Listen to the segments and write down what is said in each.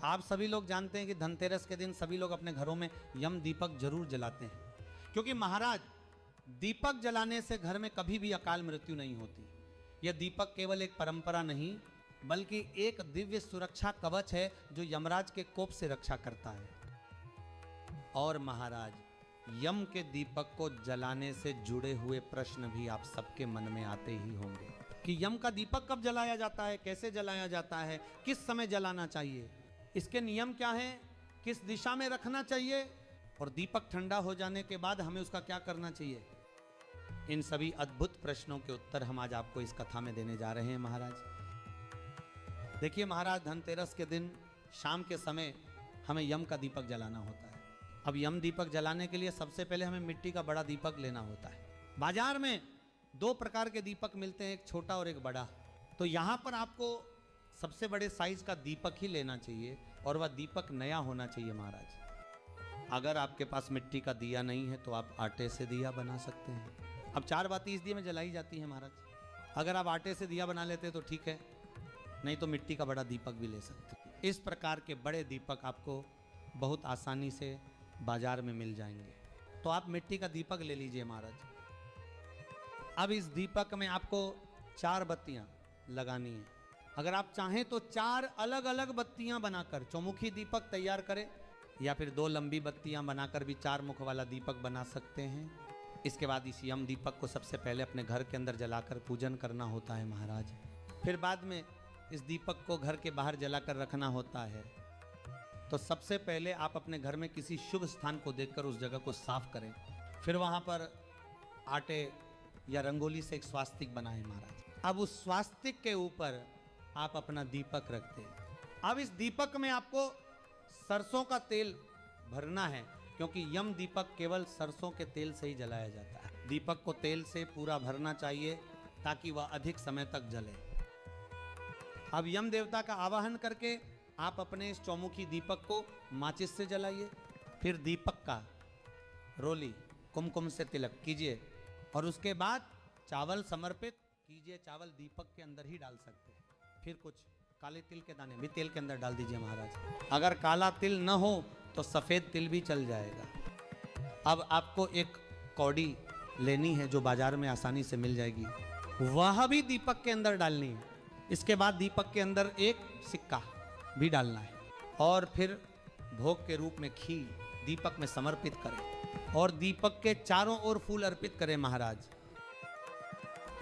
आप सभी लोग जानते हैं कि धनतेरस के दिन सभी लोग अपने घरों में यम दीपक जरूर जलाते हैं, क्योंकि महाराज दीपक जलाने से घर में कभी भी अकाल मृत्यु नहीं होती। यह दीपक केवल एक परंपरा नहीं बल्कि एक दिव्य सुरक्षा कवच है जो यमराज के कोप से रक्षा करता है। और महाराज यम के दीपक को जलाने से जुड़े हुए प्रश्न भी आप सबके मन में आते ही होंगे कि यम का दीपक कब जलाया जाता है, कैसे जलाया जाता है, किस समय जलाना चाहिए, इसके नियम क्या हैं, किस दिशा में रखना चाहिए और दीपक ठंडा हो जाने के बाद हमें उसका क्या करना चाहिए। इन सभी अद्भुत प्रश्नों के उत्तर हम आज आपको इस कथा में देने जा रहे हैं। महाराज देखिए महाराज, धनतेरस के दिन शाम के समय हमें यम का दीपक जलाना होता है। अब यम दीपक जलाने के लिए सबसे पहले हमें मिट्टी का बड़ा दीपक लेना होता है। बाजार में दो प्रकार के दीपक मिलते हैं, एक छोटा और एक बड़ा। तो यहाँ पर आपको सबसे बड़े साइज का दीपक ही लेना चाहिए और वह दीपक नया होना चाहिए। महाराज अगर आपके पास मिट्टी का दिया नहीं है तो आप आटे से दिया बना सकते हैं। अब 4 बाती इस दिए में जलाई जाती है महाराज। अगर आप आटे से दिया बना लेते तो ठीक है, नहीं तो मिट्टी का बड़ा दीपक भी ले सकते हैं। इस प्रकार के बड़े दीपक आपको बहुत आसानी से बाजार में मिल जाएंगे। तो आप मिट्टी का दीपक ले लीजिए महाराज। अब इस दीपक में आपको 4 बत्तियां लगानी है। अगर आप चाहें तो 4 अलग अलग बत्तियां बनाकर चौमुखी दीपक तैयार करें, या फिर 2 लंबी बत्तियां बनाकर भी 4 मुख वाला दीपक बना सकते हैं। इसके बाद इस यम दीपक को सबसे पहले अपने घर के अंदर जलाकर पूजन करना होता है महाराज। फिर बाद में इस दीपक को घर के बाहर जलाकर रखना होता है। तो सबसे पहले आप अपने घर में किसी शुभ स्थान को देखकर उस जगह को साफ करें। फिर वहां पर आटे या रंगोली से एक स्वास्तिक बनाएं महाराज। अब उस स्वास्तिक के ऊपर आप अपना दीपक रखते हैं। अब इस दीपक में आपको सरसों का तेल भरना है, क्योंकि यम दीपक केवल सरसों के तेल से ही जलाया जाता है। दीपक को तेल से पूरा भरना चाहिए ताकि वह अधिक समय तक जले। अब यम देवता का आवाहन करके आप अपने इस चौमुखी दीपक को माचिस से जलाइए। फिर दीपक का रोली कुमकुम से तिलक कीजिए और उसके बाद चावल समर्पित कीजिए। चावल दीपक के अंदर ही डाल सकते हैं। फिर कुछ काले तिल के दाने भी तेल के अंदर डाल दीजिए महाराज। अगर काला तिल न हो तो सफ़ेद तिल भी चल जाएगा। अब आपको एक कौड़ी लेनी है जो बाजार में आसानी से मिल जाएगी, वह भी दीपक के अंदर डालनी है। इसके बाद दीपक के अंदर एक सिक्का भी डालना है और फिर भोग के रूप में खीर दीपक में समर्पित करें और दीपक के चारों ओर फूल अर्पित करें महाराज।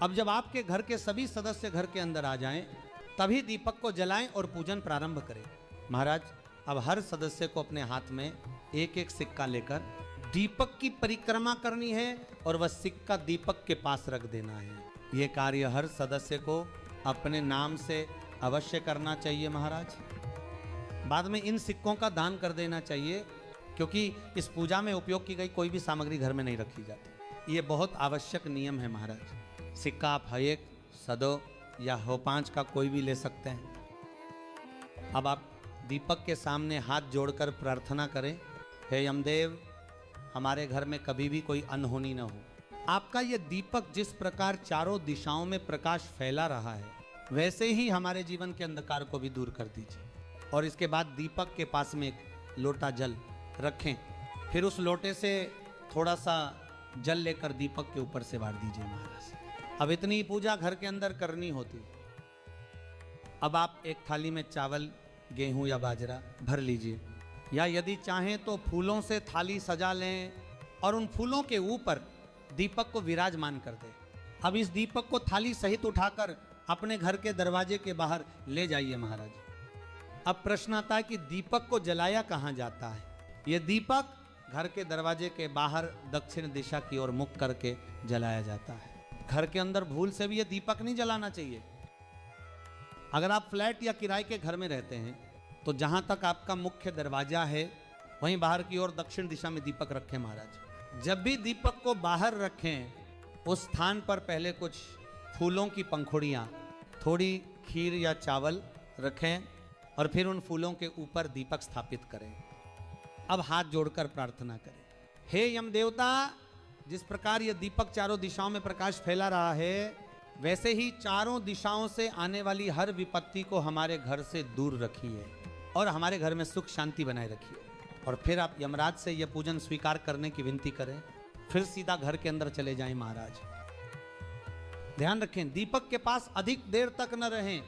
अब जब आपके घर के सभी सदस्य घर के अंदर आ जाएं, तभी दीपक को जलाएं और पूजन प्रारंभ करें महाराज। अब हर सदस्य को अपने हाथ में एक एक सिक्का लेकर दीपक की परिक्रमा करनी है और वह सिक्का दीपक के पास रख देना है। यह कार्य हर सदस्य को अपने नाम से अवश्य करना चाहिए महाराज। बाद में इन सिक्कों का दान कर देना चाहिए, क्योंकि इस पूजा में उपयोग की गई कोई भी सामग्री घर में नहीं रखी जाती। ये बहुत आवश्यक नियम है महाराज। सिक्का आप 1, 100 या 5 का कोई भी ले सकते हैं। अब आप दीपक के सामने हाथ जोड़कर प्रार्थना करें, हे यमदेव हमारे घर में कभी भी कोई अनहोनी न हो। आपका ये दीपक जिस प्रकार चारों दिशाओं में प्रकाश फैला रहा है, वैसे ही हमारे जीवन के अंधकार को भी दूर कर दीजिए। और इसके बाद दीपक के पास में एक लोटा जल रखें। फिर उस लोटे से थोड़ा सा जल लेकर दीपक के ऊपर से बांट दीजिए महाराज। अब इतनी पूजा घर के अंदर करनी होती। अब आप एक थाली में चावल, गेहूं या बाजरा भर लीजिए, या यदि चाहें तो फूलों से थाली सजा लें और उन फूलों के ऊपर दीपक को विराजमान कर दें। अब इस दीपक को थाली सहित उठाकर अपने घर के दरवाजे के बाहर ले जाइए महाराज। अब प्रश्न आता है कि दीपक को जलाया कहाँ जाता है। यह दीपक घर के दरवाजे के बाहर दक्षिण दिशा की ओर मुख करके जलाया जाता है। घर के अंदर भूल से भी यह दीपक नहीं जलाना चाहिए। अगर आप फ्लैट या किराए के घर में रहते हैं तो जहां तक आपका मुख्य दरवाजा है वहीं बाहर की ओर दक्षिण दिशा में दीपक रखें महाराज। जब भी दीपक को बाहर रखें, उस स्थान पर पहले कुछ फूलों की पंखुड़ियाँ, थोड़ी खीर या चावल रखें और फिर उन फूलों के ऊपर दीपक स्थापित करें। अब हाथ जोड़कर प्रार्थना करें, हे यम देवता, जिस प्रकार यह दीपक चारों दिशाओं में प्रकाश फैला रहा है, वैसे ही चारों दिशाओं से आने वाली हर विपत्ति को हमारे घर से दूर रखिए। और हमारे घर में सुख शांति बनाए रखिए। और फिर आप यमराज से यह पूजन स्वीकार करने की विनती करें, फिर सीधा घर के अंदर चले जाएं महाराज। ध्यान रखें, दीपक के पास अधिक देर तक न रहें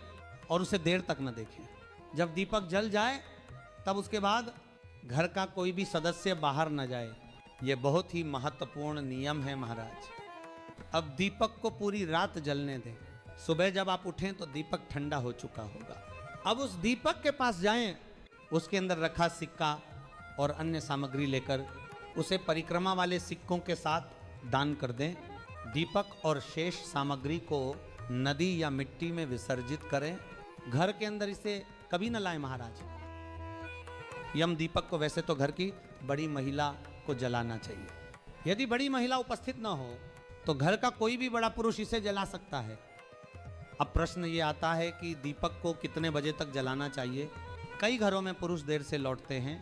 और उसे देर तक न देखें। जब दीपक जल जाए तब उसके बाद घर का कोई भी सदस्य बाहर न जाए। यह बहुत ही महत्वपूर्ण नियम है महाराज। अब दीपक को पूरी रात जलने दें। सुबह जब आप उठें तो दीपक ठंडा हो चुका होगा। अब उस दीपक के पास जाएं, उसके अंदर रखा सिक्का और अन्य सामग्री लेकर उसे परिक्रमा वाले सिक्कों के साथ दान कर दें। दीपक और शेष सामग्री को नदी या मिट्टी में विसर्जित करें। घर के अंदर इसे कभी न लाएं महाराज। यम दीपक को वैसे तो घर की बड़ी महिला को जलाना चाहिए। यदि बड़ी महिला उपस्थित न हो तो घर का कोई भी बड़ा पुरुष इसे जला सकता है। अब प्रश्न ये आता है कि दीपक को कितने बजे तक जलाना चाहिए। कई घरों में पुरुष देर से लौटते हैं,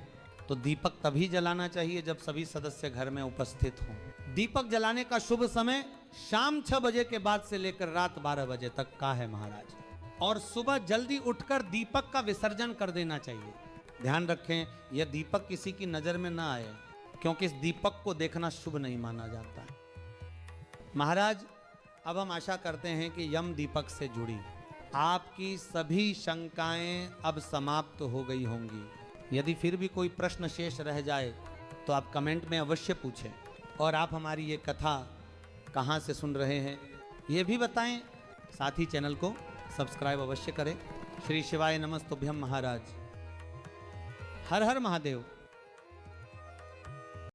तो दीपक तभी जलाना चाहिए जब सभी सदस्य घर में उपस्थित हों। दीपक जलाने का शुभ समय शाम 6 बजे के बाद से लेकर रात 12 बजे तक का है महाराज। और सुबह जल्दी उठकर दीपक का विसर्जन कर देना चाहिए। ध्यान रखें, यह दीपक किसी की नजर में ना आए, क्योंकि इस दीपक को देखना शुभ नहीं माना जाता है। महाराज, अब हम आशा करते हैं कि यम दीपक से जुड़ी आपकी सभी शंकाएं अब समाप्त हो गई होंगी। यदि फिर भी कोई प्रश्न शेष रह जाए तो आप कमेंट में अवश्य पूछें। और आप हमारी ये कथा कहाँ से सुन रहे हैं ये भी बताएं। साथ ही चैनल को सब्सक्राइब अवश्य करें। श्री शिवाय नमस्तुभ्यम महाराज। हर हर महादेव।